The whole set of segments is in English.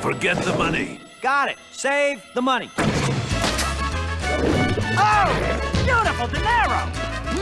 Forget the money. Got it. Save the money. Oh! Beautiful dinero!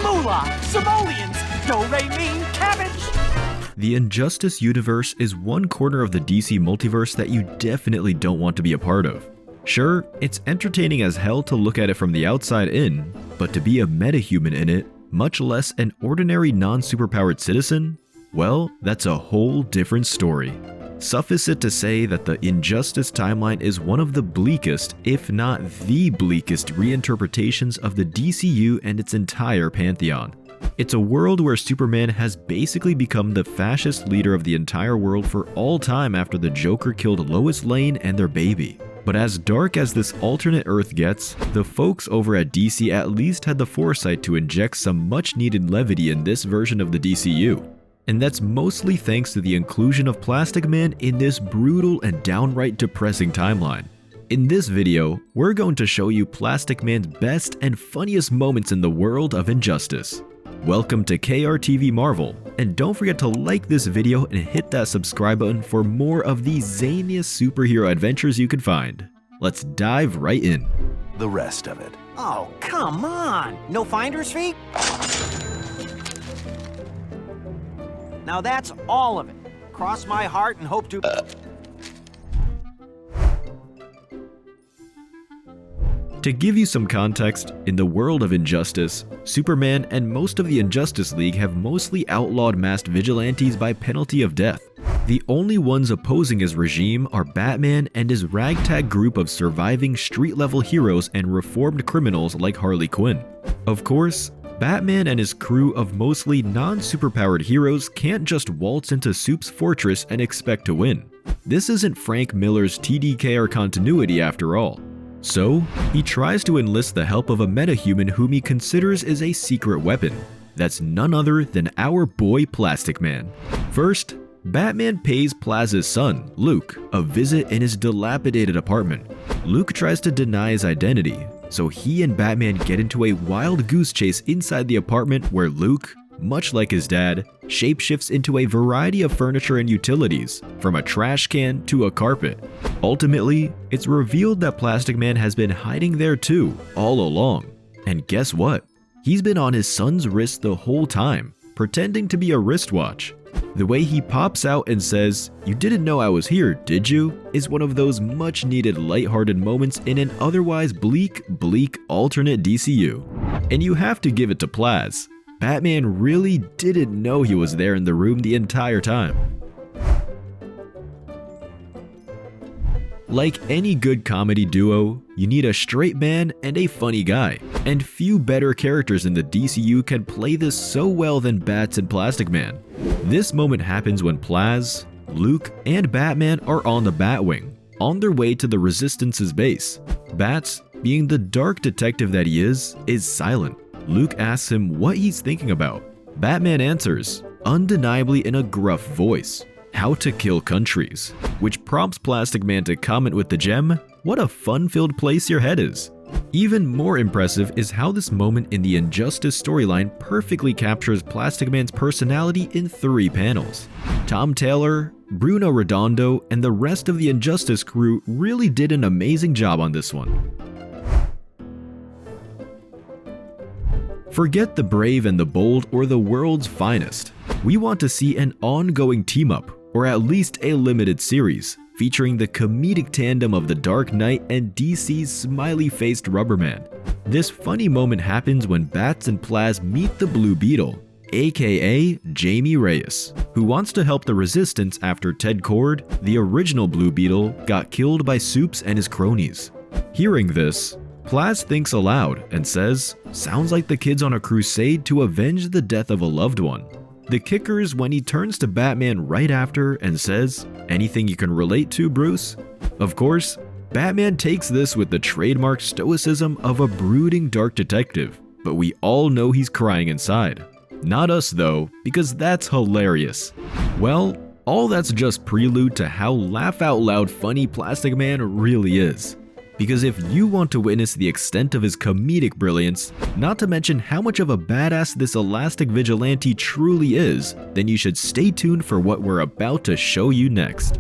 Moolah, simoleons, do-re-mi, cabbage! The Injustice universe is one corner of the DC multiverse that you definitely don't want to be a part of. Sure, it's entertaining as hell to look at it from the outside in, but to be a metahuman in it, much less an ordinary non-superpowered citizen, well, that's a whole different story. Suffice it to say that the Injustice timeline is one of the bleakest, if not the bleakest, reinterpretations of the DCEU and its entire pantheon. It's a world where Superman has basically become the fascist leader of the entire world for all time after the Joker killed Lois Lane and their baby. But as dark as this alternate Earth gets, the folks over at DC at least had the foresight to inject some much needed levity in this version of the DCU. And that's mostly thanks to the inclusion of Plastic Man in this brutal and downright depressing timeline. In this video, we're going to show you Plastic Man's best and funniest moments in the world of Injustice. Welcome to KRTV Marvel, and don't forget to like this video and hit that subscribe button for more of the zaniest superhero adventures you can find. Let's dive right in. The rest of it. Oh, come on! No finder's fee? Now that's all of it. Cross my heart and hope to... To give you some context, in the world of Injustice, Superman and most of the Injustice League have mostly outlawed masked vigilantes by penalty of death. The only ones opposing his regime are Batman and his ragtag group of surviving street-level heroes and reformed criminals like Harley Quinn. Of course, Batman and his crew of mostly non-superpowered heroes can't just waltz into Soup's fortress and expect to win. This isn't Frank Miller's TDKR continuity after all. So, he tries to enlist the help of a metahuman whom he considers is a secret weapon. That's none other than our boy Plastic Man. First, Batman pays Plaza's son, Luke, a visit in his dilapidated apartment. Luke tries to deny his identity, so he and Batman get into a wild goose chase inside the apartment where Luke, much like his dad, shapeshifts into a variety of furniture and utilities, from a trash can to a carpet. Ultimately, it's revealed that Plastic Man has been hiding there too, all along. And guess what? He's been on his son's wrist the whole time, pretending to be a wristwatch. The way he pops out and says, "You didn't know I was here, did you?" is one of those much needed lighthearted moments in an otherwise bleak alternate DCU. And you have to give it to Plaz. Batman really didn't know he was there in the room the entire time. Like any good comedy duo, you need a straight man and a funny guy, and few better characters in the DCU can play this so well than Bats and Plastic Man. This moment happens when Plaz, Luke, and Batman are on the Batwing, on their way to the Resistance's base. Bats, being the dark detective that he is silent. Luke asks him what he's thinking about. Batman answers, undeniably in a gruff voice, "How to kill countries," which prompts Plastic Man to comment with the gem, "What a fun-filled place your head is." Even more impressive is how this moment in the Injustice storyline perfectly captures Plastic Man's personality in 3 panels. Tom Taylor, Bruno Redondo, and the rest of the Injustice crew really did an amazing job on this one. Forget the brave and the bold or the world's finest. We want to see an ongoing team-up, or at least a limited series, featuring the comedic tandem of the Dark Knight and DC's smiley-faced Rubberman. This funny moment happens when Bats and Plaz meet the Blue Beetle, aka Jamie Reyes, who wants to help the Resistance after Ted Kord, the original Blue Beetle, got killed by Soups and his cronies. Hearing this, Plaz thinks aloud and says, "Sounds like the kid's on a crusade to avenge the death of a loved one." The kicker is when he turns to Batman right after and says, "Anything you can relate to, Bruce?" Of course, Batman takes this with the trademark stoicism of a brooding dark detective, but we all know he's crying inside. Not us though, because that's hilarious. Well, all that's just prelude to how laugh-out-loud funny Plastic Man really is. Because if you want to witness the extent of his comedic brilliance, not to mention how much of a badass this elastic vigilante truly is, then you should stay tuned for what we're about to show you next.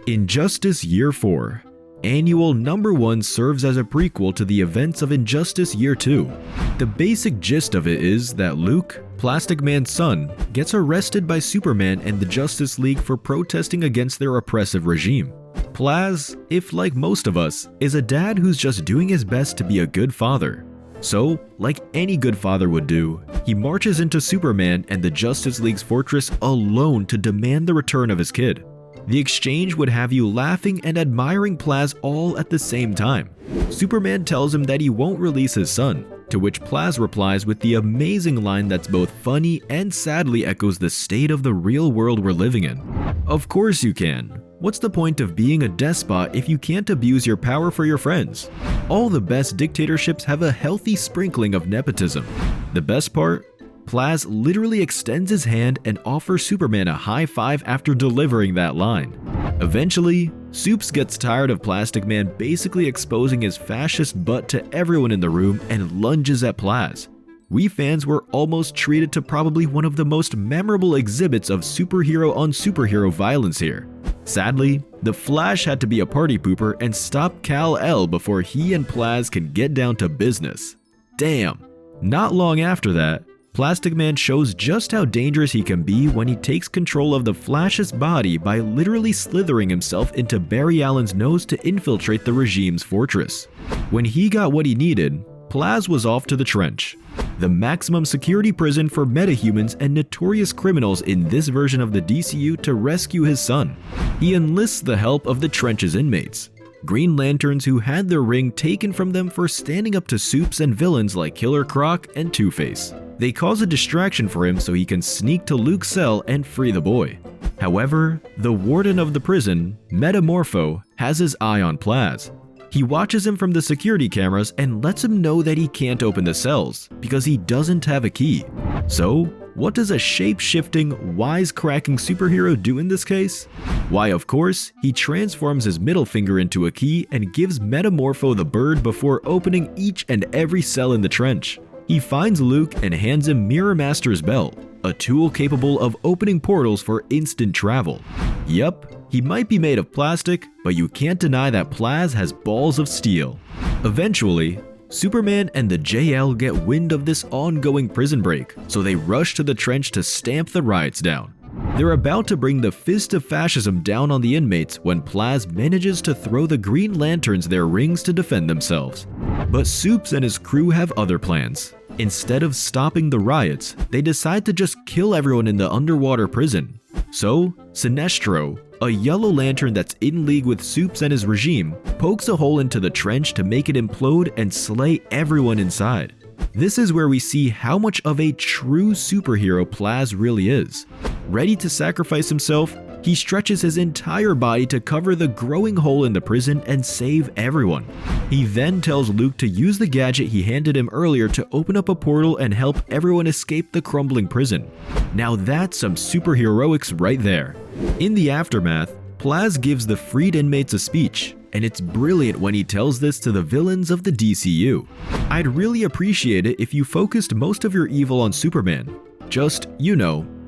Injustice Year 4. Annual number 1 serves as a prequel to the events of Injustice Year 2. The basic gist of it is that Luke, Plastic Man's son, gets arrested by Superman and the Justice League for protesting against their oppressive regime. Plaz, if like most of us, is a dad who's just doing his best to be a good father. So, like any good father would do, he marches into Superman and the Justice League's fortress alone to demand the return of his kid. The exchange would have you laughing and admiring Plaz all at the same time. Superman tells him that he won't release his son, to which Plaz replies with the amazing line that's both funny and sadly echoes the state of the real world we're living in. Of course you can. What's the point of being a despot if you can't abuse your power for your friends? All the best dictatorships have a healthy sprinkling of nepotism. The best part? Plaz literally extends his hand and offers Superman a high five after delivering that line. Eventually, Supes gets tired of Plastic Man basically exposing his fascist butt to everyone in the room and lunges at Plaz. We fans were almost treated to probably one of the most memorable exhibits of superhero on superhero violence here. Sadly, the Flash had to be a party pooper and stop Kal-El before he and Plaz can get down to business. Damn. Not long after that, Plastic Man shows just how dangerous he can be when he takes control of the Flash's body by literally slithering himself into Barry Allen's nose to infiltrate the regime's fortress. When he got what he needed, Plaz was off to the Trench, the maximum security prison for metahumans and notorious criminals in this version of the DCU, to rescue his son. He enlists the help of the Trench's inmates, Green Lanterns who had their ring taken from them for standing up to Supes and villains like Killer Croc and Two-Face. They cause a distraction for him so he can sneak to Luke's cell and free the boy. However, the warden of the prison, Metamorpho, has his eye on Plaz. He watches him from the security cameras and lets him know that he can't open the cells because he doesn't have a key. So, what does a shape-shifting, wisecracking superhero do in this case? Why, of course, he transforms his middle finger into a key and gives Metamorpho the bird before opening each and every cell in the Trench. He finds Luke and hands him Mirror Master's belt, a tool capable of opening portals for instant travel. Yup, he might be made of plastic, but you can't deny that Plaz has balls of steel. Eventually, Superman and the JL get wind of this ongoing prison break, so they rush to the Trench to stamp the riots down. They're about to bring the fist of fascism down on the inmates when Plaz manages to throw the Green Lanterns their rings to defend themselves. But Supes and his crew have other plans. Instead of stopping the riots, they decide to just kill everyone in the underwater prison. So, Sinestro, a yellow lantern that's in league with Supes and his regime, pokes a hole into the Trench to make it implode and slay everyone inside. This is where we see how much of a true superhero Plaz really is. Ready to sacrifice himself, he stretches his entire body to cover the growing hole in the prison and save everyone. He then tells Luke to use the gadget he handed him earlier to open up a portal and help everyone escape the crumbling prison. Now that's some superheroics right there. In the aftermath, Plaz gives the freed inmates a speech, and it's brilliant when he tells this to the villains of the DCU. I'd really appreciate it if you focused most of your evil on Superman. Just,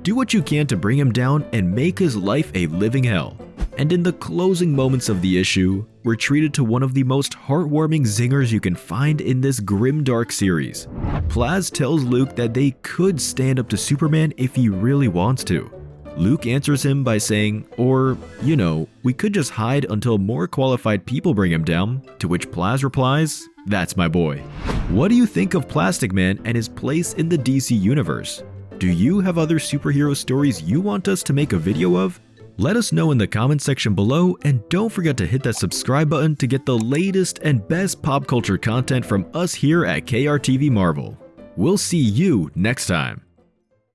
do what you can to bring him down and make his life a living hell. And in the closing moments of the issue, we're treated to one of the most heartwarming zingers you can find in this grimdark series. Plaz tells Luke that they could stand up to Superman if he really wants to. Luke answers him by saying, we could just hide until more qualified people bring him down, to which Plaz replies, "That's my boy." What do you think of Plastic Man and his place in the DC universe? Do you have other superhero stories you want us to make a video of? Let us know in the comment section below, and don't forget to hit that subscribe button to get the latest and best pop culture content from us here at KRTV Marvel. We'll see you next time.